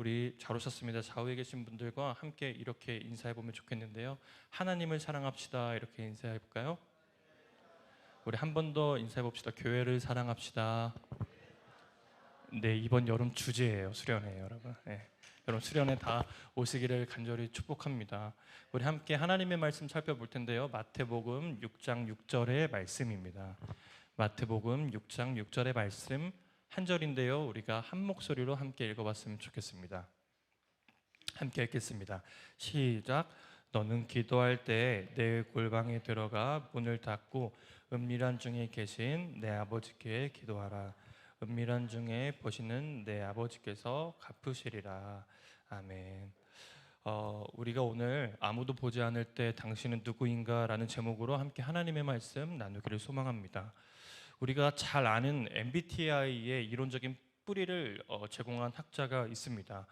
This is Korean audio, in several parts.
우리 잘 오셨습니다. 좌우에 계신 분들과 함께 이렇게 인사해 보면 좋겠는데요. 하나님을 사랑합시다. 이렇게 인사해 볼까요? 우리 한 번 더 인사해 봅시다. 교회를 사랑합시다. 네, 이번 여름 주제예요. 수련회예요, 여러분. 네. 여러분 수련회 다 오시기를 간절히 축복합니다. 우리 함께 하나님의 말씀 살펴볼 텐데요. 마태복음 6장 6절의 말씀입니다. 마태복음 6장 6절의 말씀 한 절인데요. 우리가 한 목소리로 함께 읽어봤으면 좋겠습니다. 함께 읽겠습니다. 시작. 너는 기도할 때 내 골방에 들어가 문을 닫고 은밀한 중에 계신 내 아버지께 기도하라. 은밀한 중에 보시는 내 아버지께서 갚으시리라. 아멘. 우리가 오늘 아무도 보지 않을 때 당신은 누구인가 라는 제목으로 함께 하나님의 말씀 나누기를 소망합니다. 우리가 잘 아는 MBTI의 이론적인 뿌리를 제공한 학자가 있습니다.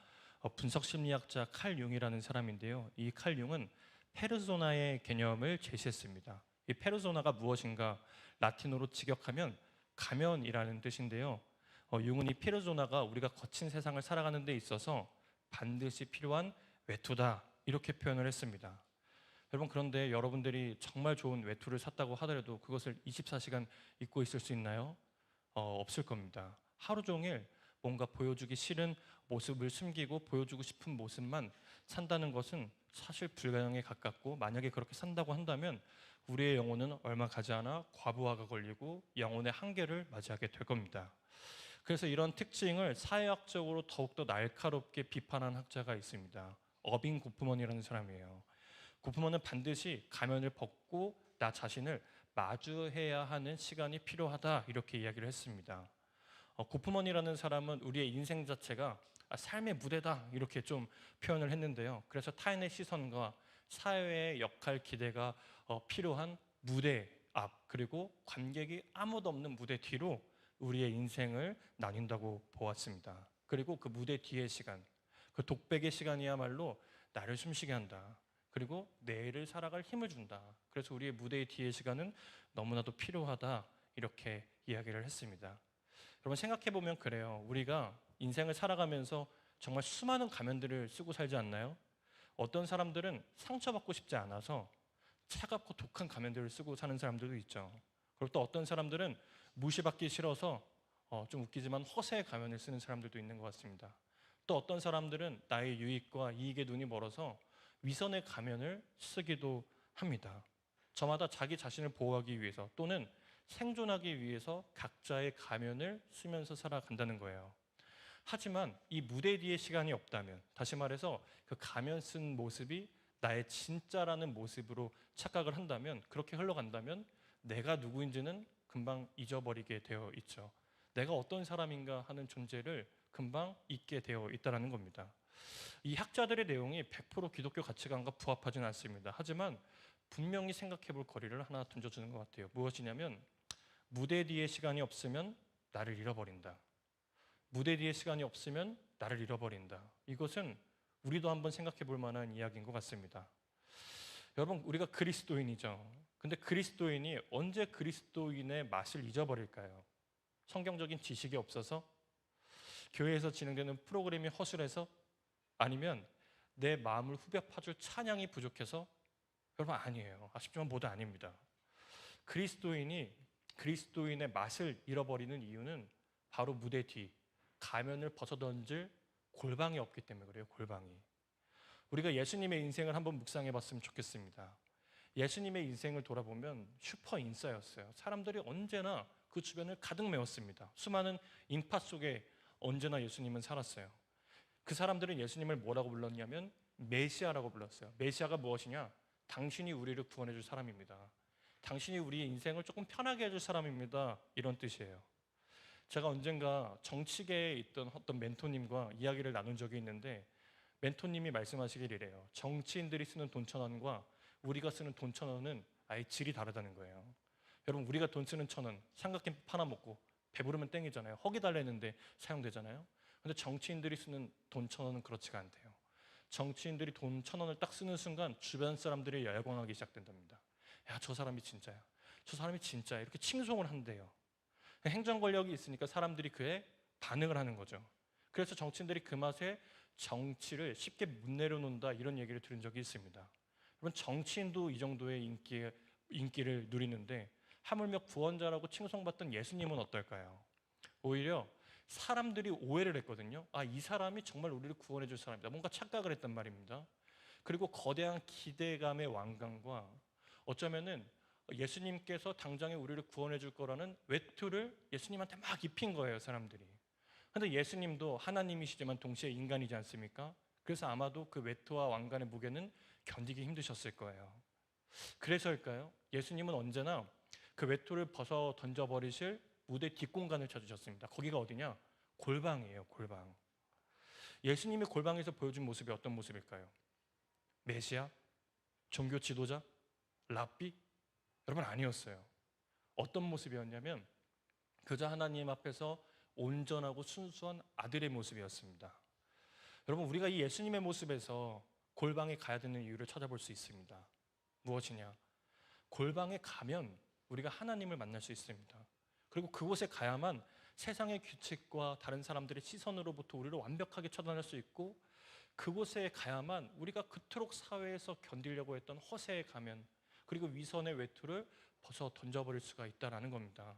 분석심리학자 칼 융이라는 사람인데요. 이 칼 융은 페르소나의 개념을 제시했습니다. 이 페르소나가 무엇인가 라틴어로 직역하면 가면이라는 뜻인데요. 융은 이 페르소나가 우리가 거친 세상을 살아가는 데 있어서 반드시 필요한 외투다 이렇게 표현을 했습니다. 여러분, 그런데 여러분들이 정말 좋은 외투를 샀다고 하더라도 그것을 24시간 입고 있을 수 있나요? 없을 겁니다. 하루 종일 뭔가 보여주기 싫은 모습을 숨기고 보여주고 싶은 모습만 산다는 것은 사실 불가능에 가깝고, 만약에 그렇게 산다고 한다면 우리의 영혼은 얼마 가지 않아 과부하가 걸리고 영혼의 한계를 맞이하게 될 겁니다. 그래서 이런 특징을 사회학적으로 더욱더 날카롭게 비판한 학자가 있습니다. 어빙 고프먼이라는 사람이에요. 고프먼은 반드시 가면을 벗고 나 자신을 마주해야 하는 시간이 필요하다 이렇게 이야기를 했습니다. 고프먼이라는 사람은 우리의 인생 자체가 삶의 무대다 이렇게 좀 표현을 했는데요. 그래서 타인의 시선과 사회의 역할 기대가 필요한 무대 앞, 그리고 관객이 아무도 없는 무대 뒤로 우리의 인생을 나뉜다고 보았습니다. 그리고 그 무대 뒤의 시간, 그 독백의 시간이야말로 나를 숨쉬게 한다. 그리고 내일을 살아갈 힘을 준다. 그래서 우리의 무대의 뒤의 시간은 너무나도 필요하다 이렇게 이야기를 했습니다. 여러분, 생각해보면 그래요. 우리가 인생을 살아가면서 정말 수많은 가면들을 쓰고 살지 않나요? 어떤 사람들은 상처받고 싶지 않아서 차갑고 독한 가면들을 쓰고 사는 사람들도 있죠. 그리고 또 어떤 사람들은 무시받기 싫어서 좀 웃기지만 허세의 가면을 쓰는 사람들도 있는 것 같습니다. 또 어떤 사람들은 나의 유익과 이익에 눈이 멀어서 위선의 가면을 쓰기도 합니다. 저마다 자기 자신을 보호하기 위해서 또는 생존하기 위해서 각자의 가면을 쓰면서 살아간다는 거예요. 하지만 이 무대 뒤에 시간이 없다면, 다시 말해서 그 가면 쓴 모습이 나의 진짜라는 모습으로 착각을 한다면, 그렇게 흘러간다면 내가 누구인지는 금방 잊어버리게 되어 있죠. 내가 어떤 사람인가 하는 존재를 금방 잊게 되어 있다는 겁니다. 이 학자들의 내용이 100% 기독교 가치관과 부합하지는 않습니다. 하지만 분명히 생각해 볼 거리를 하나 던져주는 것 같아요. 무엇이냐면, 무대 뒤에 시간이 없으면 나를 잃어버린다. 무대 뒤에 시간이 없으면 나를 잃어버린다. 이것은 우리도 한번 생각해 볼 만한 이야기인 것 같습니다. 여러분, 우리가 그리스도인이죠. 근데 그리스도인이 언제 그리스도인의 맛을 잊어버릴까요? 성경적인 지식이 없어서? 교회에서 진행되는 프로그램이 허술해서? 아니면 내 마음을 후벼 파줄 찬양이 부족해서? 여러분, 아니에요. 아쉽지만 모두 아닙니다. 그리스도인이 그리스도인의 맛을 잃어버리는 이유는 바로 무대 뒤 가면을 벗어던질 골방이 없기 때문에 그래요. 골방이. 우리가 예수님의 인생을 한번 묵상해 봤으면 좋겠습니다. 예수님의 인생을 돌아보면 슈퍼 인싸였어요. 사람들이 언제나 그 주변을 가득 메웠습니다. 수많은 인파 속에 언제나 예수님은 살았어요. 그 사람들은 예수님을 뭐라고 불렀냐면 메시아라고 불렀어요. 메시아가 무엇이냐? 당신이 우리를 구원해 줄 사람입니다. 당신이 우리의 인생을 조금 편하게 해줄 사람입니다. 이런 뜻이에요. 제가 언젠가 정치계에 있던 어떤 멘토님과 이야기를 나눈 적이 있는데, 멘토님이 말씀하시길 이래요. 정치인들이 쓰는 돈 1,000원과 우리가 쓰는 돈 1,000원은 아예 질이 다르다는 거예요. 여러분, 우리가 돈 쓰는 1,000원 삼각김밥 하나 먹고 배부르면 땡이잖아요. 허기 달래는데 사용되잖아요. 근데 정치인들이 쓰는 돈 1,000원은 그렇지가 않대요. 정치인들이 돈 1,000원을 딱 쓰는 순간 주변 사람들이 열광하기 시작된답니다. 야, 저 사람이 진짜야. 저 사람이 진짜야. 이렇게 칭송을 한대요. 행정 권력이 있으니까 사람들이 그에 반응을 하는 거죠. 그래서 정치인들이 그 맛에 정치를 쉽게 못 내려놓는다 이런 얘기를 들은 적이 있습니다. 여러분 정치인도 이 정도의 인기를 누리는데 하물며 구원자라고 칭송받던 예수님은 어떨까요? 오히려 사람들이 오해를 했거든요. 아, 이 사람이 정말 우리를 구원해 줄 사람이다. 뭔가 착각을 했단 말입니다. 그리고 거대한 기대감의 완강과 어쩌면은 예수님께서 당장에 우리를 구원해 줄 거라는 외투를 예수님한테 막 입힌 거예요, 사람들이. 근데 예수님도 하나님이시지만 동시에 인간이지 않습니까? 그래서 아마도 그 외투와 왕관의 무게는 견디기 힘드셨을 거예요. 그래서일까요? 예수님은 언제나 그 외투를 벗어 던져버리실 무대 뒷공간을 찾으셨습니다. 거기가 어디냐? 골방이에요, 골방. 예수님이 골방에서 보여준 모습이 어떤 모습일까요? 메시아? 종교 지도자? 랍비? 여러분 아니었어요. 어떤 모습이었냐면 그저 하나님 앞에서 온전하고 순수한 아들의 모습이었습니다. 여러분 우리가 이 예수님의 모습에서 골방에 가야 되는 이유를 찾아볼 수 있습니다. 무엇이냐? 골방에 가면 우리가 하나님을 만날 수 있습니다. 그리고 그곳에 가야만 세상의 규칙과 다른 사람들의 시선으로부터 우리를 완벽하게 처단할 수 있고 그곳에 가야만 우리가 그토록 사회에서 견디려고 했던 허세의 가면 그리고 위선의 외투를 벗어 던져버릴 수가 있다는 겁니다.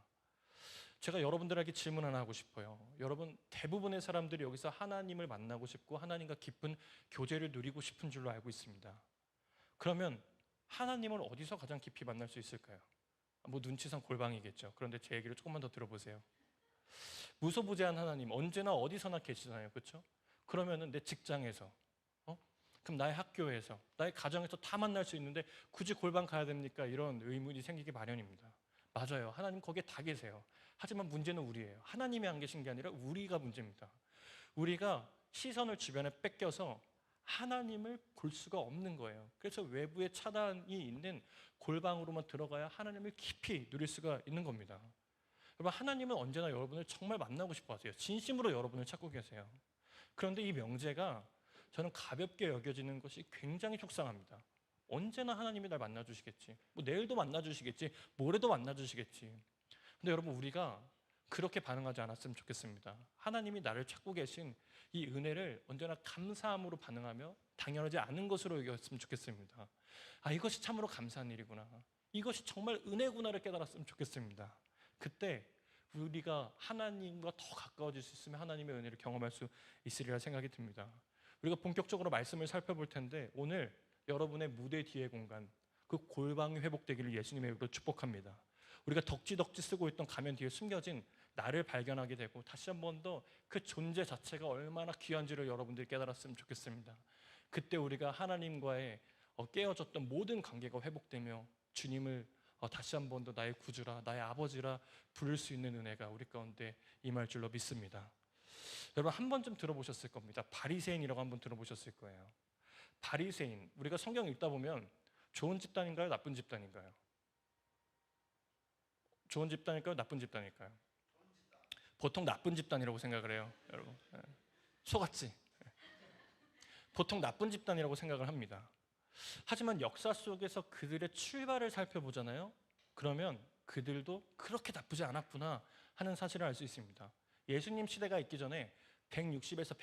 제가 여러분들에게 질문 하나 하고 싶어요. 여러분 대부분의 사람들이 여기서 하나님을 만나고 싶고 하나님과 깊은 교제를 누리고 싶은 줄로 알고 있습니다. 그러면 하나님을 어디서 가장 깊이 만날 수 있을까요? 뭐 눈치상 골방이겠죠. 그런데 제 얘기를 조금만 더 들어보세요. 무소부재한 하나님 언제나 어디서나 계시잖아요, 그렇죠? 그러면은 내 직장에서, 그럼 나의 학교에서, 나의 가정에서 다 만날 수 있는데 굳이 골방 가야 됩니까? 이런 의문이 생기기 마련입니다. 맞아요, 하나님 거기에 다 계세요. 하지만 문제는 우리예요. 하나님이 안 계신 게 아니라 우리가 문제입니다. 우리가 시선을 주변에 뺏겨서 하나님을 볼 수가 없는 거예요. 그래서 외부에 차단이 있는 골방으로만 들어가야 하나님을 깊이 누릴 수가 있는 겁니다. 여러분 하나님은 언제나 여러분을 정말 만나고 싶어 하세요. 진심으로 여러분을 찾고 계세요. 그런데 이 명제가 저는 가볍게 여겨지는 것이 굉장히 속상합니다. 언제나 하나님이 날 만나주시겠지. 뭐 내일도 만나주시겠지. 모레도 만나주시겠지. 근데 여러분 우리가 그렇게 반응하지 않았으면 좋겠습니다. 하나님이 나를 찾고 계신 이 은혜를 언제나 감사함으로 반응하며 당연하지 않은 것으로 여겼으면 좋겠습니다. 아, 이것이 참으로 감사한 일이구나. 이것이 정말 은혜구나를 깨달았으면 좋겠습니다. 그때 우리가 하나님과 더 가까워질 수 있으면 하나님의 은혜를 경험할 수 있으리라 생각이 듭니다. 우리가 본격적으로 말씀을 살펴볼 텐데 오늘 여러분의 무대 뒤의 공간, 그 골방이 회복되기를 예수님의 이름으로 축복합니다. 우리가 덕지덕지 쓰고 있던 가면 뒤에 숨겨진 나를 발견하게 되고 다시 한 번 더 그 존재 자체가 얼마나 귀한지를 여러분들이 깨달았으면 좋겠습니다. 그때 우리가 하나님과의 깨어졌던 모든 관계가 회복되며 주님을 다시 한 번 더 나의 구주라, 나의 아버지라 부를 수 있는 은혜가 우리 가운데 임할 줄로 믿습니다. 여러분 한 번쯤 들어보셨을 겁니다. 바리새인이라고 한 번 들어보셨을 거예요. 바리새인, 우리가 성경 읽다 보면 좋은 집단인가요? 나쁜 집단인가요? 좋은 집단일까요? 나쁜 집단일까요? 보통 나쁜 집단이라고 생각을 해요, 여러분. 속았지? 보통 나쁜 집단이라고 생각을 합니다. 하지만 역사 속에서 그들의 출발을 살펴보잖아요. 그러면 그들도 그렇게 나쁘지 않았구나 하는 사실을 알 수 있습니다. 예수님 시대가 있기 전에 160에서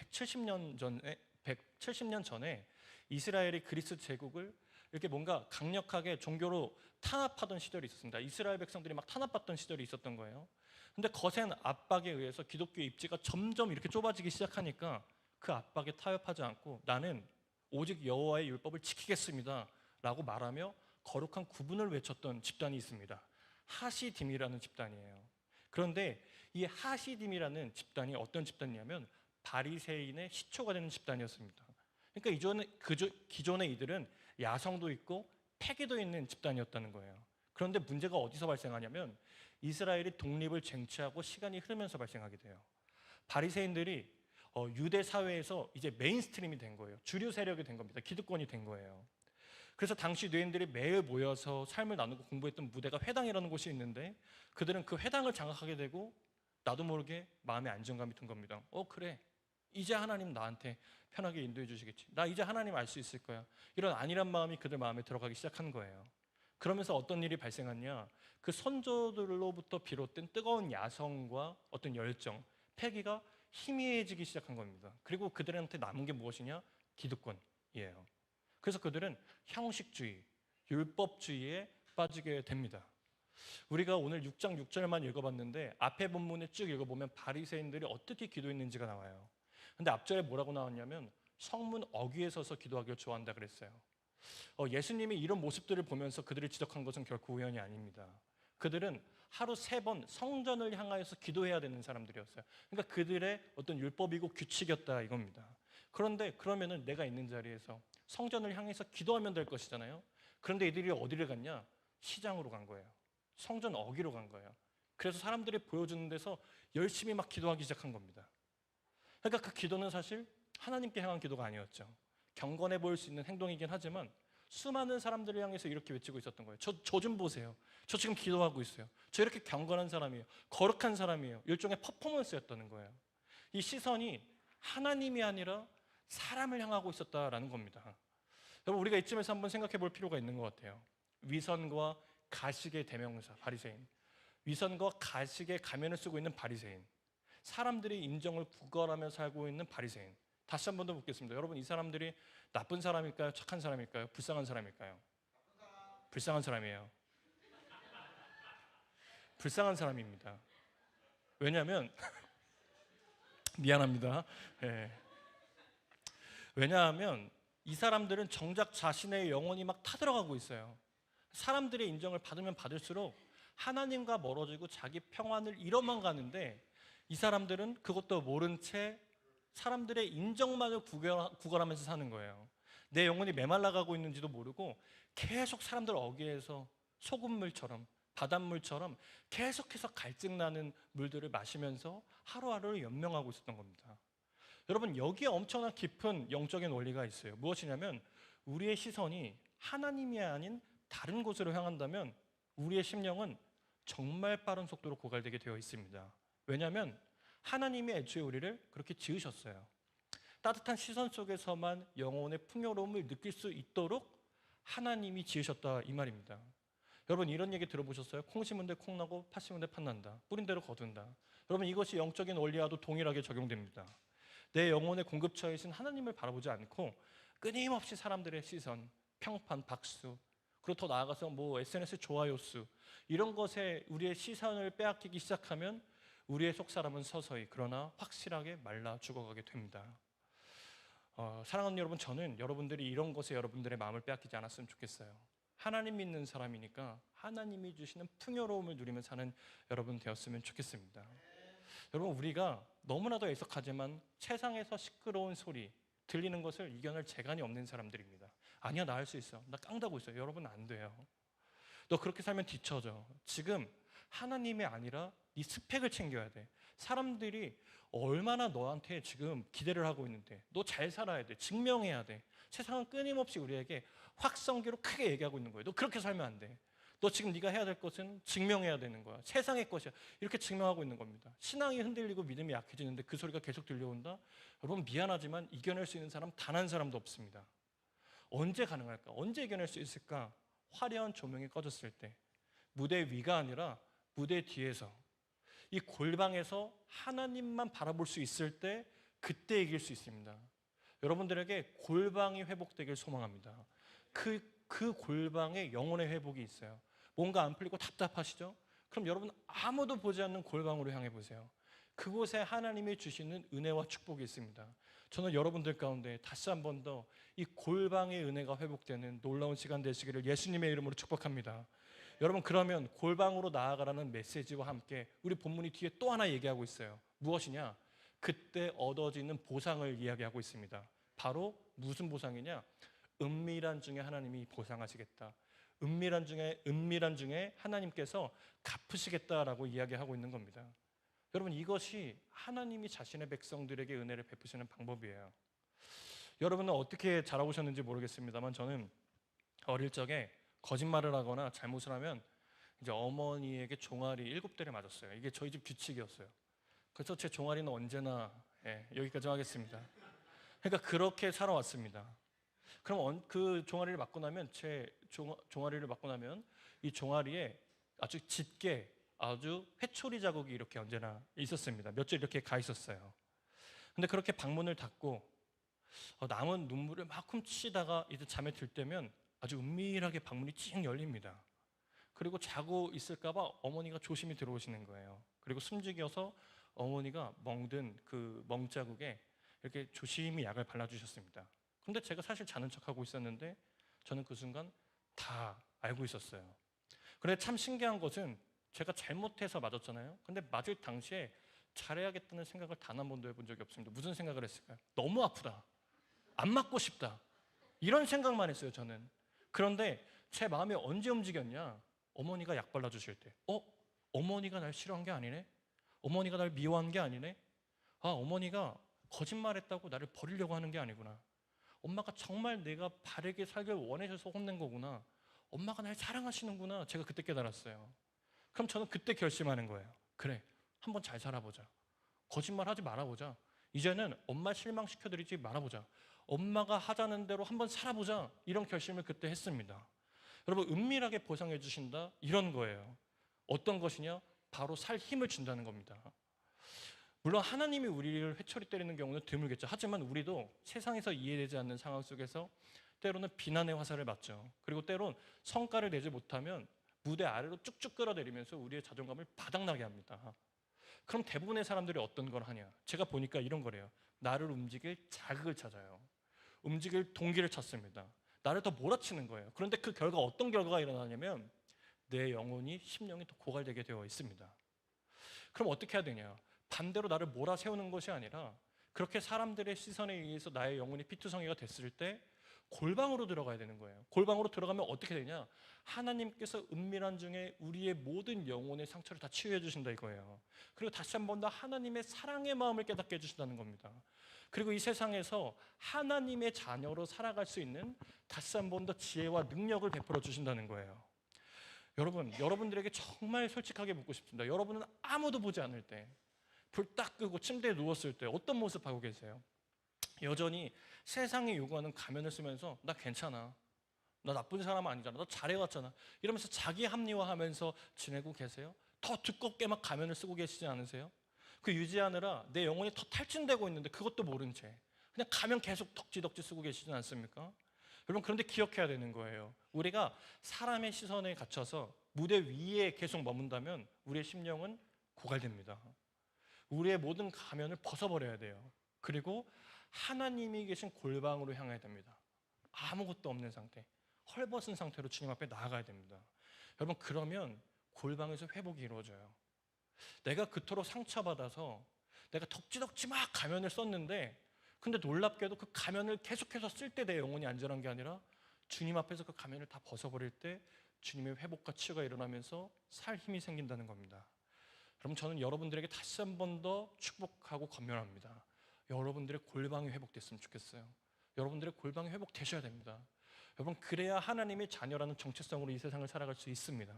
170년 전에 이스라엘이 그리스 제국을 이렇게 뭔가 강력하게 종교로 탄압하던 시절이 있었습니다. 이스라엘 백성들이 막 탄압받던 시절이 있었던 거예요. 근데 거센 압박에 의해서 기독교 입지가 점점 이렇게 좁아지기 시작하니까 그 압박에 타협하지 않고 나는 오직 여호와의 율법을 지키겠습니다 라고 말하며 거룩한 구분을 외쳤던 집단이 있습니다. 하시딤이라는 집단이에요. 그런데 이 하시딤이라는 집단이 어떤 집단이냐면 바리새인의 시초가 되는 집단이었습니다. 그러니까 기존의 이들은 야성도 있고 패기도 있는 집단이었다는 거예요. 그런데 문제가 어디서 발생하냐면 이스라엘이 독립을 쟁취하고 시간이 흐르면서 발생하게 돼요. 바리새인들이 유대 사회에서 이제 메인스트림이 된 거예요. 주류 세력이 된 겁니다. 기득권이 된 거예요. 그래서 당시 유대인들이 매일 모여서 삶을 나누고 공부했던 무대가 회당이라는 곳이 있는데 그들은 그 회당을 장악하게 되고 나도 모르게 마음의 안정감이 든 겁니다. 그래, 이제 하나님 나한테 편하게 인도해 주시겠지. 나 이제 하나님 알 수 있을 거야. 이런 안일한 마음이 그들 마음에 들어가기 시작한 거예요. 그러면서 어떤 일이 발생했냐, 그 선조들로부터 비롯된 뜨거운 야성과 어떤 열정, 패기가 희미해지기 시작한 겁니다. 그리고 그들한테 남은 게 무엇이냐? 기득권이에요. 그래서 그들은 형식주의, 율법주의에 빠지게 됩니다. 우리가 오늘 6장 6절만 읽어봤는데 앞에 본문에 쭉 읽어보면 바리새인들이 어떻게 기도했는지가 나와요. 근데 앞절에 뭐라고 나왔냐면 성문 어귀에 서서 기도하기를 좋아한다 그랬어요. 예수님이 이런 모습들을 보면서 그들을 지적한 것은 결코 우연이 아닙니다. 그들은 하루 3번 성전을 향하여서 기도해야 되는 사람들이었어요. 그러니까 그들의 어떤 율법이고 규칙이었다 이겁니다. 그런데 그러면은 내가 있는 자리에서 성전을 향해서 기도하면 될 것이잖아요. 그런데 이들이 어디를 갔냐? 시장으로 간 거예요. 성전 어귀로 간 거예요. 그래서 사람들이 보여주는 데서 열심히 막 기도하기 시작한 겁니다. 그러니까 그 기도는 사실 하나님께 향한 기도가 아니었죠. 경건해 보일 수 있는 행동이긴 하지만 수많은 사람들을 향해서 이렇게 외치고 있었던 거예요. 저 좀 보세요. 저 지금 기도하고 있어요. 저 이렇게 경건한 사람이에요. 거룩한 사람이에요. 일종의 퍼포먼스였다는 거예요. 이 시선이 하나님이 아니라 사람을 향하고 있었다라는 겁니다. 여러분, 우리가 이쯤에서 한번 생각해 볼 필요가 있는 것 같아요. 위선과 가식의 대명사 바리새인, 위선과 가식의 가면을 쓰고 있는 바리새인, 사람들의 인정을 구걸하며 살고 있는 바리새인. 다시 한 번 더 묻겠습니다. 여러분, 이 사람들이 나쁜 사람일까요? 착한 사람일까요? 불쌍한 사람일까요? 불쌍한 사람이에요. 불쌍한 사람입니다. 왜냐하면 미안합니다. 네. 왜냐하면 이 사람들은 정작 자신의 영혼이 막 타들어가고 있어요. 사람들의 인정을 받으면 받을수록 하나님과 멀어지고 자기 평안을 잃어만 가는데 이 사람들은 그것도 모른 채 사람들의 인정만을 구걸하면서 사는 거예요. 내 영혼이 메말라가고 있는지도 모르고 계속 사람들 어귀에서 소금물처럼 바닷물처럼 계속해서 갈증나는 물들을 마시면서 하루하루를 연명하고 있었던 겁니다. 여러분, 여기에 엄청난 깊은 영적인 원리가 있어요. 무엇이냐면 우리의 시선이 하나님이 아닌 다른 곳으로 향한다면 우리의 심령은 정말 빠른 속도로 고갈되게 되어 있습니다. 왜냐하면 하나님이 애초에 우리를 그렇게 지으셨어요. 따뜻한 시선 속에서만 영혼의 풍요로움을 느낄 수 있도록 하나님이 지으셨다 이 말입니다. 여러분, 이런 얘기 들어보셨어요? 콩 심은 데 콩 나고 팥 심은 데 팥 난다. 뿌린 대로 거둔다. 여러분, 이것이 영적인 원리와도 동일하게 적용됩니다. 내 영혼의 공급처이신 하나님을 바라보지 않고 끊임없이 사람들의 시선, 평판, 박수, 그리고 더 나아가서 SNS 좋아요 수 이런 것에 우리의 시선을 빼앗기기 시작하면 우리의 속사람은 서서히 그러나 확실하게 말라 죽어가게 됩니다. 사랑하는 여러분, 저는 여러분들이 이런 것에 여러분들의 마음을 빼앗기지 않았으면 좋겠어요. 하나님 믿는 사람이니까 하나님이 주시는 풍요로움을 누리며 사는 여러분 되었으면 좋겠습니다. 여러분, 우리가 너무나도 애석하지만 세상에서 시끄러운 소리 들리는 것을 이겨낼 재간이 없는 사람들입니다. 아니야, 나 할 수 있어. 나 깡다고 있어요. 여러분, 안 돼요. 너 그렇게 살면 뒤처져. 지금 하나님이 아니라 네 스펙을 챙겨야 돼. 사람들이 얼마나 너한테 지금 기대를 하고 있는데 너 잘 살아야 돼. 증명해야 돼. 세상은 끊임없이 우리에게 확성기로 크게 얘기하고 있는 거예요. 너 그렇게 살면 안 돼. 너 지금 네가 해야 될 것은 증명해야 되는 거야. 세상의 것이야. 이렇게 증명하고 있는 겁니다. 신앙이 흔들리고 믿음이 약해지는데 그 소리가 계속 들려온다? 여러분, 미안하지만 이겨낼 수 있는 사람 단 한 사람도 없습니다. 언제 가능할까? 언제 이겨낼 수 있을까? 화려한 조명이 꺼졌을 때, 무대 위가 아니라 무대 뒤에서, 이 골방에서 하나님만 바라볼 수 있을 때 그때 이길 수 있습니다. 여러분들에게 골방이 회복되길 소망합니다. 그 골방에 영혼의 회복이 있어요. 뭔가 안 풀리고 답답하시죠? 그럼 여러분, 아무도 보지 않는 골방으로 향해 보세요. 그곳에 하나님이 주시는 은혜와 축복이 있습니다. 저는 여러분들 가운데 다시 한 번 더 이 골방의 은혜가 회복되는 놀라운 시간 되시기를 예수님의 이름으로 축복합니다. 여러분, 그러면 골방으로 나아가라는 메시지와 함께 우리 본문이 뒤에 또 하나 얘기하고 있어요. 무엇이냐? 그때 얻어지는 보상을 이야기하고 있습니다. 바로 무슨 보상이냐? 은밀한 중에 하나님이 보상하시겠다. 은밀한 중에 하나님께서 갚으시겠다라고 이야기하고 있는 겁니다. 여러분, 이것이 하나님이 자신의 백성들에게 은혜를 베푸시는 방법이에요. 여러분은 어떻게 자라오셨는지 모르겠습니다만 저는 어릴 적에 거짓말을 하거나 잘못을 하면 이제 어머니에게 종아리 7대를 맞았어요. 이게 저희 집 규칙이었어요. 그래서 제 종아리는 언제나 여기까지 하겠습니다. 그러니까 그렇게 살아왔습니다. 그럼 그 종아리를 맞고 나면 종아리를 맞고 나면 이 종아리에 아주 짙게 아주 회초리 자국이 이렇게 언제나 있었습니다. 몇 줄 이렇게 가 있었어요. 근데 그렇게 방문을 닫고 남은 눈물을 막 훔치다가 이제 잠에 들 때면 아주 은밀하게 방문이 찡 열립니다. 그리고 자고 있을까봐 어머니가 조심히 들어오시는 거예요. 그리고 숨죽여서 어머니가 멍든 그 멍자국에 이렇게 조심히 약을 발라주셨습니다. 근데 제가 사실 자는 척하고 있었는데 저는 그 순간 다 알고 있었어요. 그런데 참 신기한 것은 제가 잘못해서 맞았잖아요. 근데 맞을 당시에 잘해야겠다는 생각을 단 한 번도 해본 적이 없습니다. 무슨 생각을 했을까요? 너무 아프다. 안 맞고 싶다. 이런 생각만 했어요, 저는. 그런데 제 마음이 언제 움직였냐? 어머니가 약 발라주실 때. 어머니가 날 싫어한 게 아니네? 어머니가 날 미워한 게 아니네? 어머니가 거짓말했다고 나를 버리려고 하는 게 아니구나. 엄마가 정말 내가 바르게 살길 원하셔서 혼낸 거구나. 엄마가 날 사랑하시는구나. 제가 그때 깨달았어요. 그럼 저는 그때 결심하는 거예요. 그래, 한번 잘 살아보자. 거짓말하지 말아보자. 이제는 엄마 실망시켜드리지 말아보자. 엄마가 하자는 대로 한번 살아보자. 이런 결심을 그때 했습니다. 여러분, 은밀하게 보상해 주신다? 이런 거예요. 어떤 것이냐? 바로 살 힘을 준다는 겁니다. 물론 하나님이 우리를 회초리 때리는 경우는 드물겠죠. 하지만 우리도 세상에서 이해되지 않는 상황 속에서 때로는 비난의 화살을 맞죠. 그리고 때론 성과를 내지 못하면 무대 아래로 쭉쭉 끌어내리면서 우리의 자존감을 바닥나게 합니다. 그럼 대부분의 사람들이 어떤 걸 하냐? 제가 보니까 이런 거래요. 나를 움직일 자극을 찾아요. 움직일 동기를 찾습니다. 나를 더 몰아치는 거예요. 그런데 그 결과 어떤 결과가 일어나냐면 내 영혼이 심령이 더 고갈되게 되어 있습니다. 그럼 어떻게 해야 되냐? 반대로 나를 몰아세우는 것이 아니라 그렇게 사람들의 시선에 의해서 나의 영혼이 피투성이가 됐을 때 골방으로 들어가야 되는 거예요. 골방으로 들어가면 어떻게 되냐? 하나님께서 은밀한 중에 우리의 모든 영혼의 상처를 다 치유해 주신다 이거예요. 그리고 다시 한 번 더 하나님의 사랑의 마음을 깨닫게 해주신다는 겁니다. 그리고 이 세상에서 하나님의 자녀로 살아갈 수 있는 다시 한 번 더 지혜와 능력을 베풀어 주신다는 거예요. 여러분들에게 정말 솔직하게 묻고 싶습니다. 여러분은 아무도 보지 않을 때, 불 딱 끄고 침대에 누웠을 때 어떤 모습 하고 계세요? 여전히 세상이 요구하는 가면을 쓰면서 나 괜찮아, 나 나쁜 사람 아니잖아, 너 잘해왔잖아 이러면서 자기 합리화하면서 지내고 계세요? 더 두껍게 막 가면을 쓰고 계시지 않으세요? 그 유지하느라 내 영혼이 더 탈진되고 있는데 그것도 모른 채 그냥 가면 계속 덕지덕지 쓰고 계시지 않습니까? 여러분, 그런데 기억해야 되는 거예요. 우리가 사람의 시선에 갇혀서 무대 위에 계속 머문다면 우리의 심령은 고갈됩니다. 우리의 모든 가면을 벗어버려야 돼요. 그리고 하나님이 계신 골방으로 향해야 됩니다. 아무것도 없는 상태, 헐벗은 상태로 주님 앞에 나아가야 됩니다. 여러분, 그러면 골방에서 회복이 이루어져요. 내가 그토록 상처받아서 내가 덕지덕지 막 가면을 썼는데 근데 놀랍게도 그 가면을 계속해서 쓸 때 내 영혼이 안전한 게 아니라 주님 앞에서 그 가면을 다 벗어버릴 때 주님의 회복과 치유가 일어나면서 살 힘이 생긴다는 겁니다. 그럼 저는 여러분들에게 다시 한 번 더 축복하고 권면합니다. 여러분들의 골방이 회복됐으면 좋겠어요. 여러분들의 골방이 회복되셔야 됩니다. 여러분, 그래야 하나님의 자녀라는 정체성으로 이 세상을 살아갈 수 있습니다.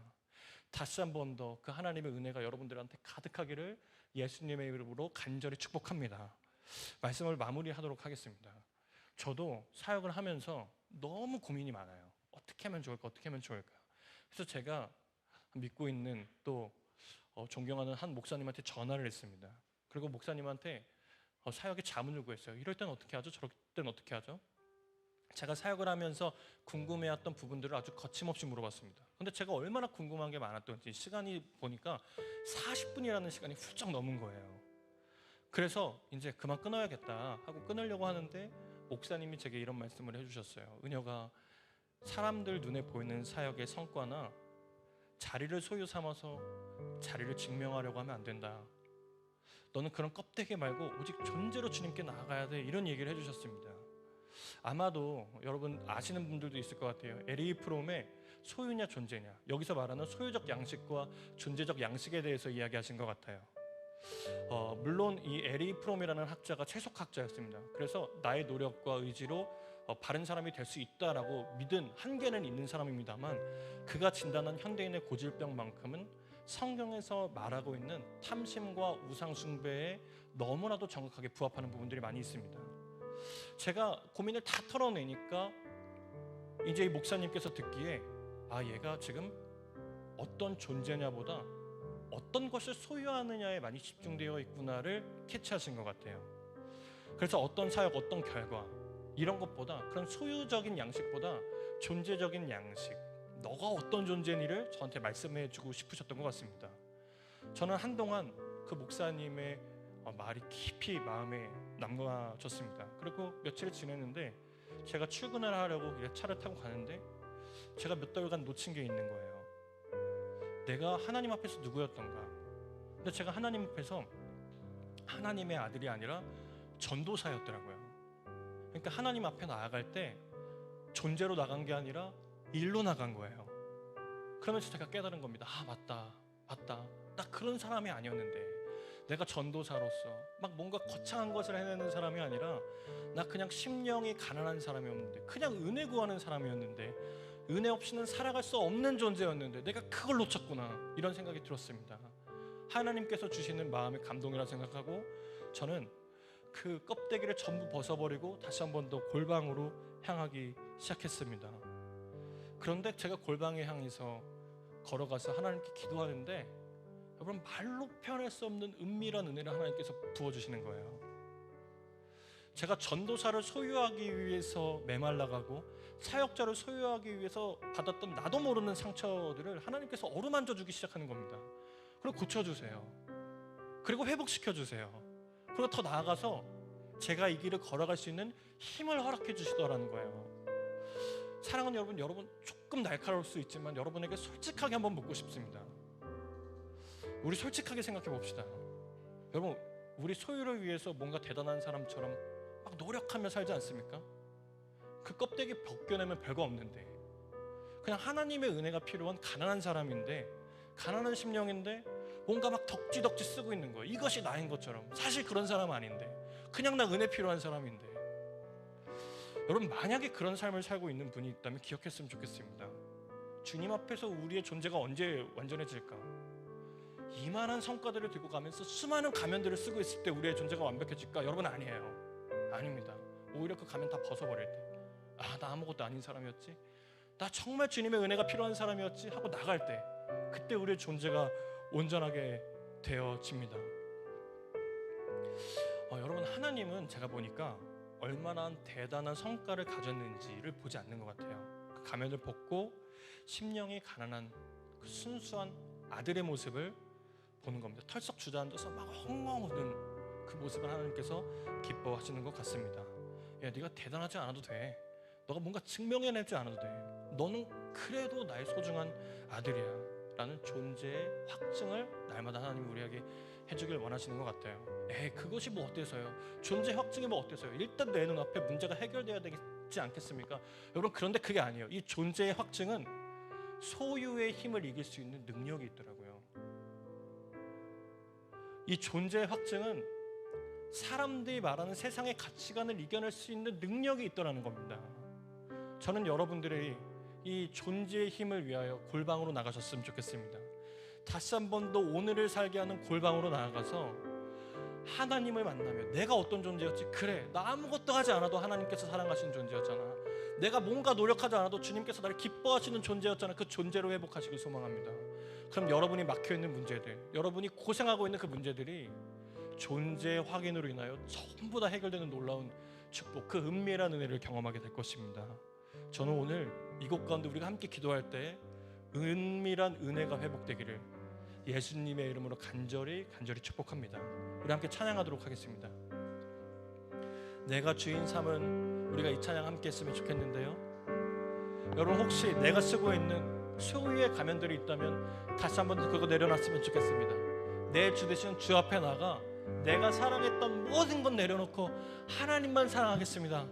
다시 한 번 더 그 하나님의 은혜가 여러분들한테 가득하기를 예수님의 이름으로 간절히 축복합니다. 말씀을 마무리하도록 하겠습니다. 저도 사역을 하면서 너무 고민이 많아요. 어떻게 하면 좋을까? 어떻게 하면 좋을까? 그래서 제가 믿고 있는 또 존경하는 한 목사님한테 전화를 했습니다. 그리고 목사님한테 사역의 자문을 구했어요. 이럴 땐 어떻게 하죠? 저럴 땐 어떻게 하죠? 제가 사역을 하면서 궁금해했던 부분들을 아주 거침없이 물어봤습니다. 근데 제가 얼마나 궁금한 게 많았던지 시간이 보니까 40분이라는 시간이 훌쩍 넘은 거예요. 그래서 이제 그만 끊어야겠다 하고 끊으려고 하는데 목사님이 제게 이런 말씀을 해주셨어요. 은혁아, 사람들 눈에 보이는 사역의 성과나 자리를 소유 삼아서 자리를 증명하려고 하면 안 된다. 너는 그런 껍데기 말고 오직 존재로 주님께 나아가야 돼. 이런 얘기를 해주셨습니다. 아마도 여러분 아시는 분들도 있을 것 같아요. 에리 프롬의 소유냐 존재냐, 여기서 말하는 소유적 양식과 존재적 양식에 대해서 이야기하신 것 같아요. 물론 이 에리 프롬이라는 학자가 채석학자였습니다. 그래서 나의 노력과 의지로 바른 사람이 될 수 있다라고 믿은 한계는 있는 사람입니다만 그가 진단한 현대인의 고질병만큼은 성경에서 말하고 있는 탐심과 우상 숭배에 너무나도 정확하게 부합하는 부분들이 많이 있습니다. 제가 고민을 다 털어내니까 이제 이 목사님께서 듣기에 얘가 지금 어떤 존재냐보다 어떤 것을 소유하느냐에 많이 집중되어 있구나를 캐치하신 것 같아요. 그래서 어떤 사역, 어떤 결과 이런 것보다, 그런 소유적인 양식보다 존재적인 양식, 너가 어떤 존재니를 저한테 말씀해 주고 싶으셨던 것 같습니다. 저는 한동안 그 목사님의 말이 깊이 마음에 남겨졌습니다. 그리고 며칠을 지냈는데 제가 출근을 하려고 차를 타고 가는데 제가 몇 달간 놓친 게 있는 거예요. 내가 하나님 앞에서 누구였던가. 근데 제가 하나님 앞에서 하나님의 아들이 아니라 전도사였더라고요. 그러니까 하나님 앞에 나아갈 때 존재로 나간 게 아니라 일로 나간 거예요. 그러면서 제가 깨달은 겁니다. 아, 맞다. 나 그런 사람이 아니었는데, 내가 전도사로서 막 뭔가 거창한 것을 해내는 사람이 아니라 나 그냥 심령이 가난한 사람이었는데, 그냥 은혜 구하는 사람이었는데, 은혜 없이는 살아갈 수 없는 존재였는데 내가 그걸 놓쳤구나, 이런 생각이 들었습니다. 하나님께서 주시는 마음의 감동이라 생각하고 저는 그 껍데기를 전부 벗어버리고 다시 한 번 더 골방으로 향하기 시작했습니다. 그런데 제가 골방에 향해서 걸어가서 하나님께 기도하는데, 여러분, 말로 표현할 수 없는 은밀한 은혜를 하나님께서 부어주시는 거예요. 제가 전도사를 소유하기 위해서 메말라가고 사역자를 소유하기 위해서 받았던 나도 모르는 상처들을 하나님께서 어루만져 주기 시작하는 겁니다. 그리고 고쳐주세요. 그리고 회복시켜주세요. 그리고 더 나아가서 제가 이 길을 걸어갈 수 있는 힘을 허락해 주시더라는 거예요. 사랑하는 여러분 조금 날카로울 수 있지만 여러분에게 솔직하게 한번 묻고 싶습니다. 우리 솔직하게 생각해 봅시다. 여러분, 우리 소유를 위해서 뭔가 대단한 사람처럼 막 노력하며 살지 않습니까? 그 껍데기 벗겨내면 별거 없는데, 그냥 하나님의 은혜가 필요한 가난한 사람인데, 가난한 심령인데 뭔가 막 덕지덕지 쓰고 있는 거예요. 이것이 나인 것처럼. 사실 그런 사람 아닌데, 그냥 나 은혜 필요한 사람인데. 여러분, 만약에 그런 삶을 살고 있는 분이 있다면 기억했으면 좋겠습니다. 주님 앞에서 우리의 존재가 언제 완전해질까? 이만한 성과들을 들고 가면서 수많은 가면들을 쓰고 있을 때 우리의 존재가 완벽해질까? 여러분, 아니에요. 아닙니다. 오히려 그 가면 다 벗어버릴 때, 아, 나 아무것도 아닌 사람이었지, 나 정말 주님의 은혜가 필요한 사람이었지 하고 나갈 때, 그때 우리의 존재가 온전하게 되어집니다. 여러분, 하나님은 제가 보니까 얼마나 대단한 성과를 가졌는지를 보지 않는 것 같아요. 그 가면을 벗고 심령이 가난한 그 순수한 아들의 모습을 보는 겁니다. 털썩 주저앉아서 막 헝헝 우는 그 모습을 하나님께서 기뻐하시는 것 같습니다. 야, 네가 대단하지 않아도 돼. 너가 뭔가 증명해내지 않아도 돼. 너는 그래도 나의 소중한 아들이야 라는 존재의 확증을 날마다 하나님이 우리에게 해주길 원하시는 것 같아요. 그것이 뭐 어때서요? 존재 확증이 뭐 어때서요? 일단 내 눈앞에 문제가 해결돼야 되지 않겠습니까? 여러분, 그런데 그게 아니에요. 이 존재의 확증은 소유의 힘을 이길 수 있는 능력이 있더라고요. 이 존재의 확증은 사람들이 말하는 세상의 가치관을 이겨낼 수 있는 능력이 있더라는 겁니다. 저는 여러분들이 이 존재의 힘을 위하여 골방으로 나가셨으면 좋겠습니다. 다시 한 번 더 오늘을 살게 하는 골방으로 나아가서 하나님을 만나면 내가 어떤 존재였지? 그래, 나 아무것도 하지 않아도 하나님께서 사랑하시는 존재였잖아. 내가 뭔가 노력하지 않아도 주님께서 나를 기뻐하시는 존재였잖아. 그 존재로 회복하시길 소망합니다. 그럼 여러분이 막혀있는 문제들, 여러분이 고생하고 있는 그 문제들이 존재 확인으로 인하여 전부 다 해결되는 놀라운 축복, 그 은밀한 은혜를 경험하게 될 것입니다. 저는 오늘 이곳 가운데 우리가 함께 기도할 때 은밀한 은혜가 회복되기를 예수님의 이름으로 간절히 축복합니다. 우리 함께 찬양하도록 하겠습니다. 내가 주인 삼은, 우리가 이 찬양 함께 했으면 좋겠는데요. 여러분, 혹시 내가 쓰고 있는 소유의 가면들이 있다면 다시 한번 그거 내려놨으면 좋겠습니다. 내 주 되시는 주 앞에 나가 내가 사랑했던 모든 것 내려놓고 하나님만 사랑하겠습니다,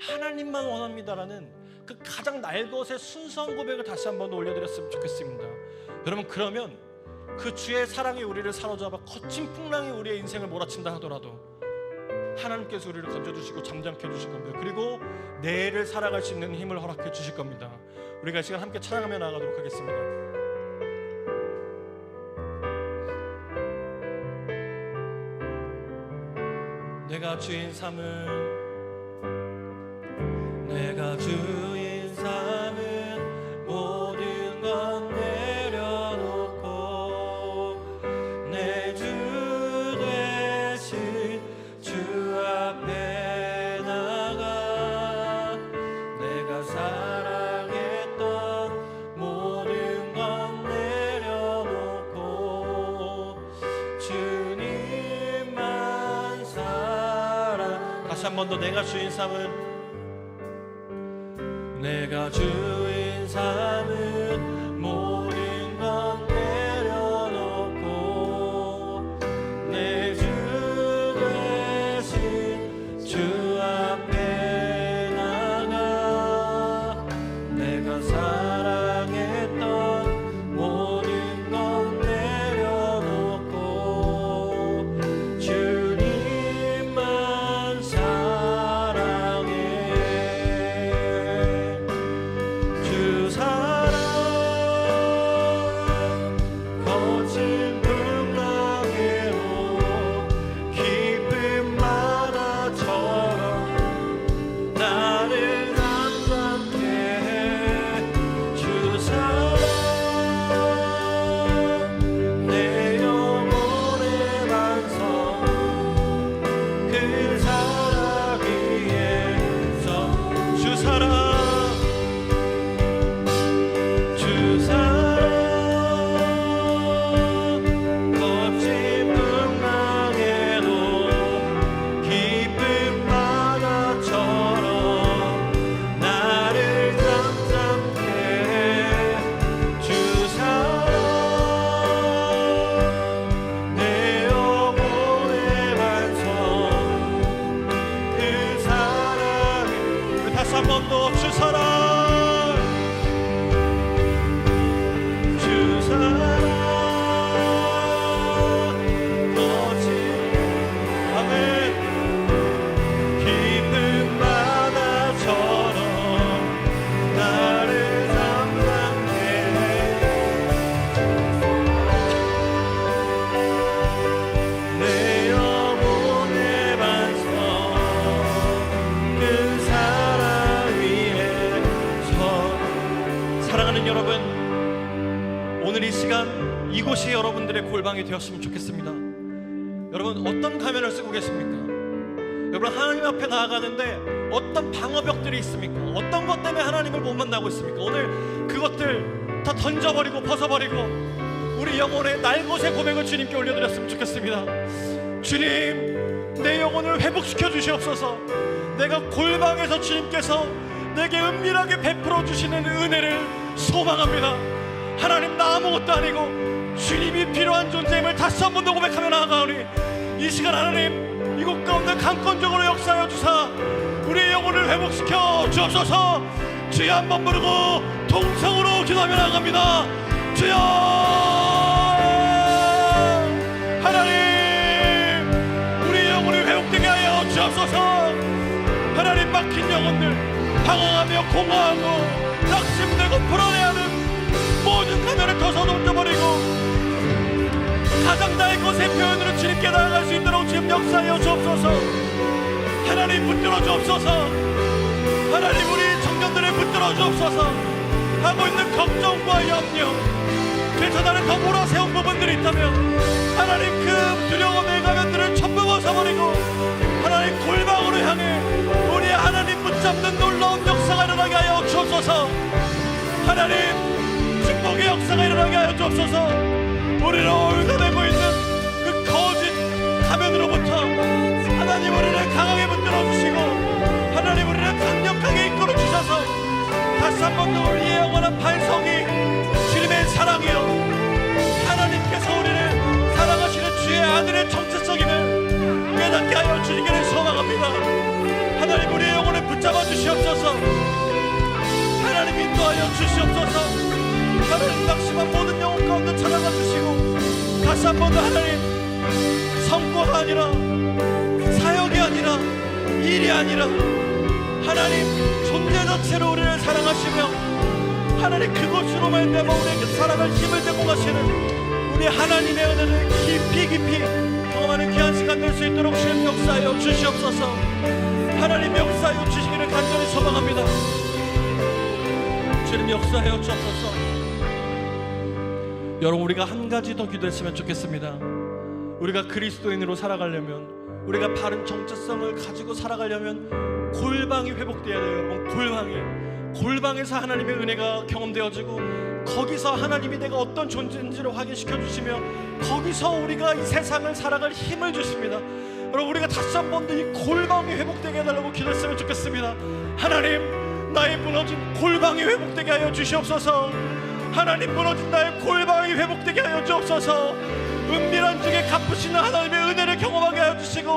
하나님만 원합니다라는 그 가장 날것의 순수한 고백을 다시 한번 올려드렸으면 좋겠습니다. 여러분, 그러면 그 주의 사랑이 우리를 사로잡아 거친 풍랑이 우리의 인생을 몰아친다 하더라도 하나님께서 우리를 건져주시고 잠잠케 해주실 겁니다. 그리고 내일을 살아갈 수 있는 힘을 허락해 주실 겁니다. 우리가 이 시간 함께 찬양하며 나아가도록 하겠습니다. 내가 주인 삼은, 내가 주인 삼은 모든 건 내려놓고 내 주 되신 주 앞에 번 더 내가 주인 삼은 내가 주인 삼은 모든 건 내려놓고 내 주 대신 주 앞에 나가 내가 사랑했던 모든 건 내려놓고 주님만 사랑해 주 사랑 거친 풍랑에도 깊은 바다처럼 나를 잠잠케 해 주 사랑 내 영혼의 반성 그 사랑 위에서 주 사랑 주 사랑 거친 풍랑에도 깊은 바다처럼 나를 잠잠케 해 주 사랑 내 영혼의 반성 그 사랑 우리 다시 한 번 더 주 사랑 주 사랑 거친 아멘 깊은 바다처럼 나를 잠잠케 내 영혼의 반성 그 사랑 위에서 사랑하는 여러분 오늘 이 시간 이곳이 여러분들의 골방이 되었으면 좋겠습니다. 여러분 어떤 가면을 쓰고 계십니까? 여러분 하나님 앞에 나아가는데 어떤 방어벽들이 있습니까? 어떤 것 때문에 하나님을 못 만나고 있습니까? 오늘 그것들 다 던져버리고 벗어버리고 우리 영혼의 날것의 고백을 주님께 올려드렸으면 좋겠습니다. 주님 내 영혼을 회복시켜 주시옵소서. 내가 골방에서 주님께서 내게 은밀하게 베풀어 주시는 은혜를 소망합니다. 하나님 나 아무것도 아니고 주님이 필요한 존재임을 다시 한 번 더 고백하며 나아가오니 이 시간 하나님 이곳 가운데 강권적으로 역사하여 주사 우리의 영혼을 회복시켜 주옵소서. 주여 한 번 부르고 동성으로 기도하며 나아갑니다. 주여 하나님 우리의 영혼이 회복되게 하여 주옵소서. 하나님 막힌 영혼들 방황하며 공허하고 낙심되고 불안해하는 모든 가면을 터서 던져버리고 가장 나의 것의 표현으로 주님께 나아갈 수 있도록 지금 역사하여 주옵소서. 하나님 붙들어 주옵소서. 하나님 우리 청년들을 붙들어 주옵소서. 하고 있는 걱정과 염려 그래서 나를 더 몰아세운 부분들이 있다면 하나님 그 두려움의 가면들을 전부 벗어버리고 하나님 골방으로 향해 우리 하나님 붙잡는 놀라운 역사가 일어나게 하여 주옵소서. 하나님 축복의 역사가 일어나게 하여 주옵소서. 우리를 올가매고 있는 그 거짓 가면으로부터 하나님 우리를 강하게 붙들어 주시고 하나님 우리를 강력하게 이끌어 주셔서 다시 한 번 더 우리의 영원한 반성이 주님의 사랑이요 하나님께서 우리를 사랑하시는 주의 아들의 정체성임을 깨닫게 하여 주시기를 소망합니다. 하나님 우리의 영혼을 붙잡아 주시옵소서. 하나님 인도하여 주시옵소서. 하나님 낙심한 모든 영혼 가운데 찾아가 주시고 다시 한 번 더 하나님 성과가 아니라 사역이 아니라 일이 아니라 하나님 존재 자체로 우리를 사랑하시며 하나님 그것으로 말미암아 우리에게 사랑할 힘을 되고 가시는 우리 하나님의 은혜를 깊이 깊이 경험하는 귀한 시간 될 수 있도록 주님 역사하여 주시옵소서. 하나님 역사하여 주시기를 간절히 소망합니다. 주님 역사하여 주옵소서. 여러분 우리가 한 가지 더 기도했으면 좋겠습니다. 우리가 그리스도인으로 살아가려면 우리가 바른 정체성을 가지고 살아가려면 골방이 회복되어야 돼요. 여러분 골방에서 하나님의 은혜가 경험되어지고 거기서 하나님이 내가 어떤 존재인지를 확인시켜 주시며 거기서 우리가 이 세상을 살아갈 힘을 주십니다. 여러분 우리가 다시 한 번 더 이 골방이 회복되게 해달라고 기도했으면 좋겠습니다. 하나님, 나의 무너진 골방이 회복되게 하여 주시옵소서. 하나님, 무너진 나의 골방이 회복되게 하여 주옵소서. 은밀한 중에 갚으시는 하나님의 은혜를 경험하게 하여 주시고,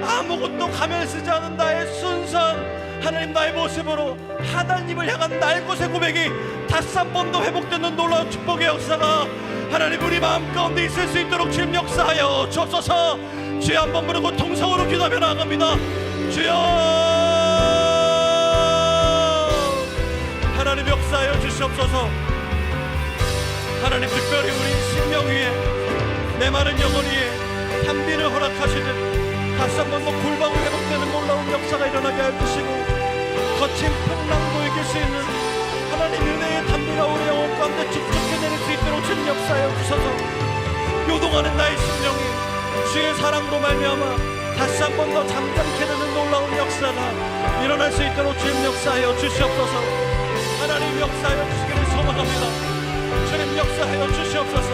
아무것도 가면 쓰지 않은 나의 순수한 하나님 나의 모습으로 하나님을 향한 나의 것의 고백이 다시 한 번 더 회복되는 놀라운 축복의 역사가 하나님 우리 마음 가운데 있을 수 있도록 주님 역사하여 주옵소서. 주여, 한번 부르고 통성으로 기도하며 나아갑니다. 주여, 하나님 역사하여 주시옵소서. 하나님, 특별히 우리 심령 위에, 메마른 영혼 위에 담비를 허락하시듯 다시 한 번 더 골방이 회복되는 놀라운 역사가 일어나게 하여 주시고, 거친 풍랑도 이길 수 있는 하나님 은혜의 담비가 우리 영혼 가운데 축적해 내릴 수 있도록 주님 역사하여 주셔서, 요동하는 나의 심령이 주의 사랑으로 말미암아 다시 한 번 더 잠잠케 되는 놀라운 역사가 일어날 수 있도록 주님 역사하여 주시옵소서. 하나님 역사하여 주시기를 소망합니다. 주님 역사하여 주시옵소서.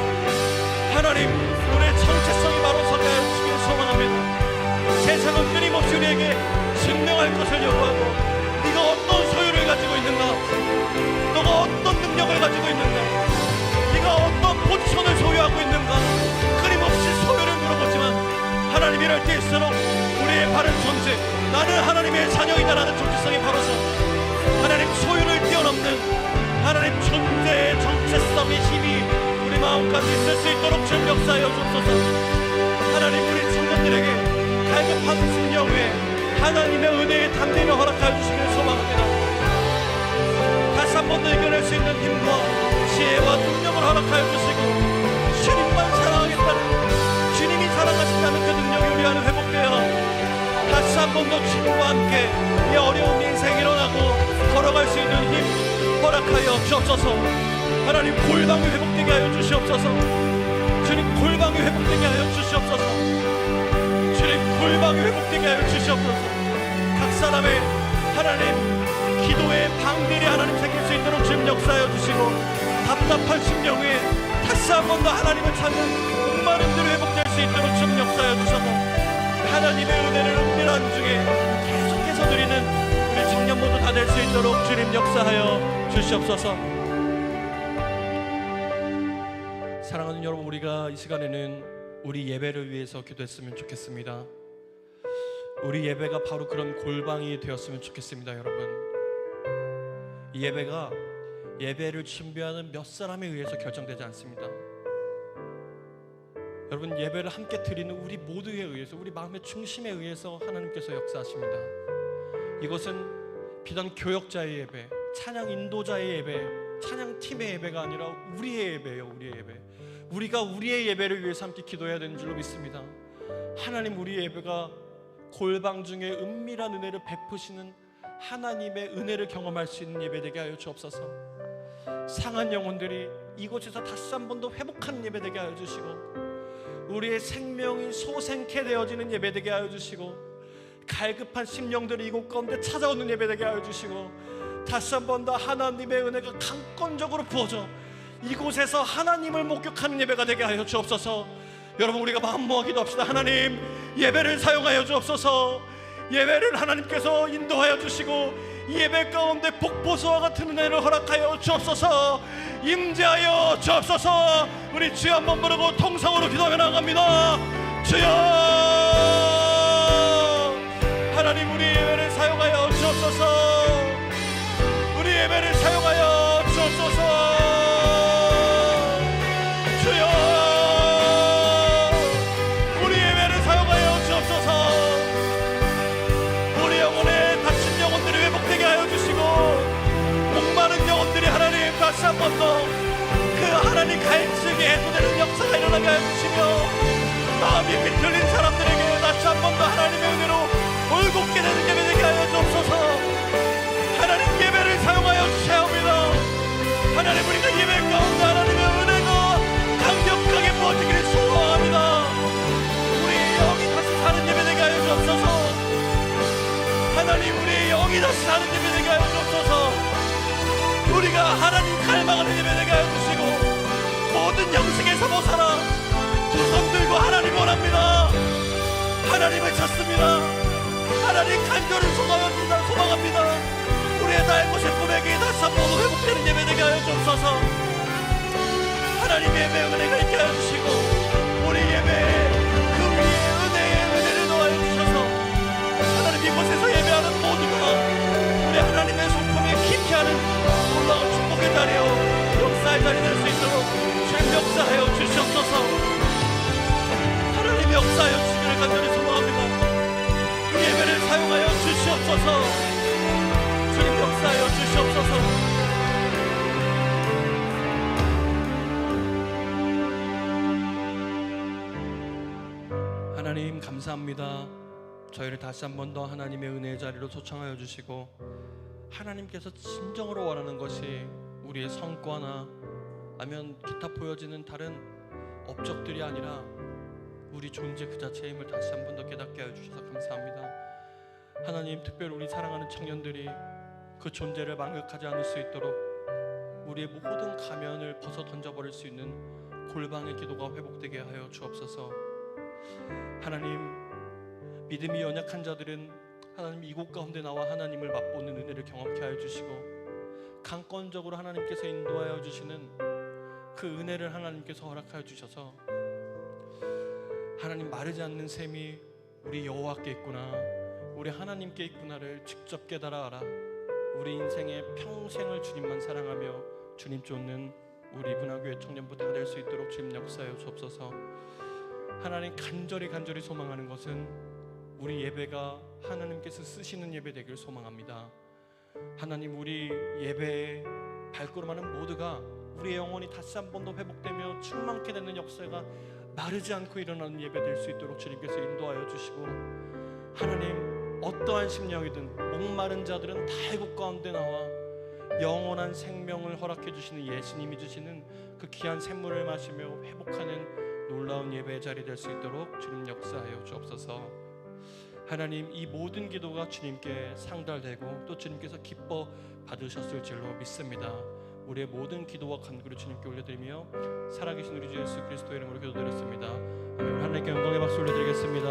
하나님, 우리의 정체성이 바로 서게 하여 주시기를 소망합니다. 세상은 끊임없이 우리에게 증명할 것을 요구하고, 네가 어떤 소유를 가지고 있는가, 너가 어떤 능력을 가지고 있는가, 네가 어떤 포지션을 소유하고 있는가, 끊임없이 소유를 물어보지만 하나님, 이럴 때일수록 우리의 바른 존재, 나는 하나님의 자녀이다라는 정체성이 바로서 하나님 소유를 뛰어넘는 하나님 존재의 정체성의 힘이 우리 마음까지 있을 수 있도록 주님 역사하여 주옵소서. 하나님, 우리 청년들에게 갈급한 심령 위에 하나님의 은혜의 담대를 허락하여 주시기를 소망합니다. 다시 한 번 더 이겨낼 수 있는 힘과 지혜와 능력을 허락하여 주시고, 주님만 사랑하겠다는, 주님이 사랑하신다는 그 능력이 우리 안에 회복되어 다시 한 번 더 주님과 함께 이 어려운 인생 일어나고 걸어갈 수 있는 힘 허락하여 주옵소서. 하나님, 골방이 회복되게 하여 주시옵소서. 주님, 골방이 회복되게 하여 주시옵소서. 주님, 골방이 회복되게 하여 주시옵소서. 각 사람의 하나님 기도의 방들이 하나님 생길 수 있도록 주님 역사하여 주시고, 답답한 심령 위에 다시 한 번 더 하나님을 찾는 목마름들이 회복될 수 있도록 주님 역사하여 주셔서 하나님의 은혜를 은밀한 중에 계속해서 누리는 우리 청년 모두 다 될 수 있도록 주님 역사하여 주시옵소서. 사랑하는 여러분, 우리가 이 시간에는 우리 예배를 위해서 기도했으면 좋겠습니다. 우리 예배가 바로 그런 골방이 되었으면 좋겠습니다. 여러분, 이 예배가 예배를 준비하는 몇 사람에 의해서 결정되지 않습니다. 여러분, 예배를 함께 드리는 우리 모두에 의해서, 우리 마음의 중심에 의해서 하나님께서 역사하십니다. 이것은 비단 교역자의 예배, 찬양 인도자의 예배, 찬양팀의 예배가 아니라 우리의 예배예요. 우리의 예배. 우리가 우리의 예배를 위해서 함께 기도해야 되는 줄로 믿습니다. 하나님, 우리의 예배가 골방 중에 은밀한 은혜를 베푸시는 하나님의 은혜를 경험할 수 있는 예배 되게 하여 주옵소서. 상한 영혼들이 이곳에서 다시 한 번 더 회복하는 예배 되게 하여 주시고, 우리의 생명이 소생케 되어지는 예배 되게 하여 주시고, 갈급한 심령들이 이곳 가운데 찾아오는 예배 되게 하여 주시고, 다시 한 번 더 하나님의 은혜가 강권적으로 부어져 이곳에서 하나님을 목격하는 예배가 되게 하여 주옵소서. 여러분, 우리가 마음 모아 기도합시다. 하나님, 예배를 사용하여 주옵소서. 예배를 하나님께서 인도하여 주시고, 이 예배 가운데 복보수와 같은 은혜를 허락하여 주옵소서. 임재하여 주옵소서. 우리 주여 한번 부르고 통성으로 기도하며 나갑니다. 주여, 하나님, 우리 예배를 사용하여 주옵소서. 우리 예배를 사용하여 주옵소서. 주여, 우리 예배를 사용하여 주옵소서. 우리 영혼에 다친 영혼들이 회복되게 하여 주시고, 목마른 영혼들이 하나님 다시 한 번 더 그 하나님 갈증이 해소되는 역사가 일어나게 하여 주시며, 마음이 비틀린 사람들에게 다시 한 번 더 하나님의 은혜로 올곧게 되는 예배 되게 하여 주옵소서. 하나님, 예배를 사용하여 주시옵니다. 하나님, 우리가 예배 가운데 하나님의 은혜가 강력하게 부어지기를 소망합니다. 우리 영이 다시 사는 예배 되게 하여 주옵소서. 하나님, 우리의 영이 다시 사는 예배 되게 하여 주옵소서. 우리가 하나님 갈망하는 예배 되게 하여 주시고, 모든 형식에서 벗어나 두 손 들고 하나님 원합니다. 하나님을 찾습니다. 하나님 간절히 소망합니다. 우리의 나의 곳의 꿈에게 다시 한번 회복되는 예배 되게 하여 주옵소서. 하나님의 예배 은혜가 있게 하여 주시고 우리 예배에 그 위에 은혜를 더하여 주셔서 하나님 이곳에서 예배하는 모두가 우리 하나님의 성품에 깊이 하는 놀라운 축복의 자리요 역사의 자리 될 수 있도록 주님 역사하여 주시옵소서. 하나님 역사하여 주시기를 간절히 소망합니다. 이 예배를 사용하여 주시옵소서. 주님 역사하여 주시옵소서. 하나님 감사합니다. 저희를 다시 한 번 더 하나님의 은혜의 자리로 초청하여 주시고 하나님께서 진정으로 원하는 것이 우리의 성과나 아니면 기타 보여지는 다른 업적들이 아니라 우리 존재 그 자체의 힘을 다시 한 번 더 깨닫게 하여 주셔서 감사합니다. 하나님 특별히 우리 사랑하는 청년들이 그 존재를 망각하지 않을 수 있도록 우리의 모든 가면을 벗어 던져버릴 수 있는 골방의 기도가 회복되게 하여 주옵소서. 하나님 믿음이 연약한 자들은 하나님 이곳 가운데 나와 하나님을 맛보는 은혜를 경험케 하여 주시고 강권적으로 하나님께서 인도하여 주시는 그 은혜를 하나님께서 허락하여 주셔서 하나님 마르지 않는 샘이 우리 여호와께 있구나, 우리 하나님께 있구나를 직접 깨달아 알아 우리 인생의 평생을 주님만 사랑하며 주님 쫓는 우리 문화교회 청년부 다 될 수 있도록 주님 역사하여 주옵소서. 하나님 간절히 소망하는 것은 우리 예배가 하나님께서 쓰시는 예배 되길 소망합니다. 하나님 우리 예배에 발걸음하는 모두가 우리의 영혼이 다시 한 번 더 회복되며 충만케 되는 역사가 마르지 않고 일어나는 예배 될 수 있도록 주님께서 인도하여 주시고 하나님 어떠한 심령이든 목마른 자들은 다 이곳 가운데 나와 영원한 생명을 허락해 주시는 예수님이 주시는 그 귀한 샘물을 마시며 회복하는 놀라운 예배의 자리 될 수 있도록 주님 역사하여 주옵소서. 하나님 이 모든 기도가 주님께 상달되고 또 주님께서 기뻐 받으셨을 줄로 믿습니다. 우리의 모든 기도와 간구를 주님께 올려드리며 살아계신 우리 주 예수 그리스도의 이름으로 기도드렸습니다. 아멘. 하나님께 영광의 박수 올려드리겠습니다.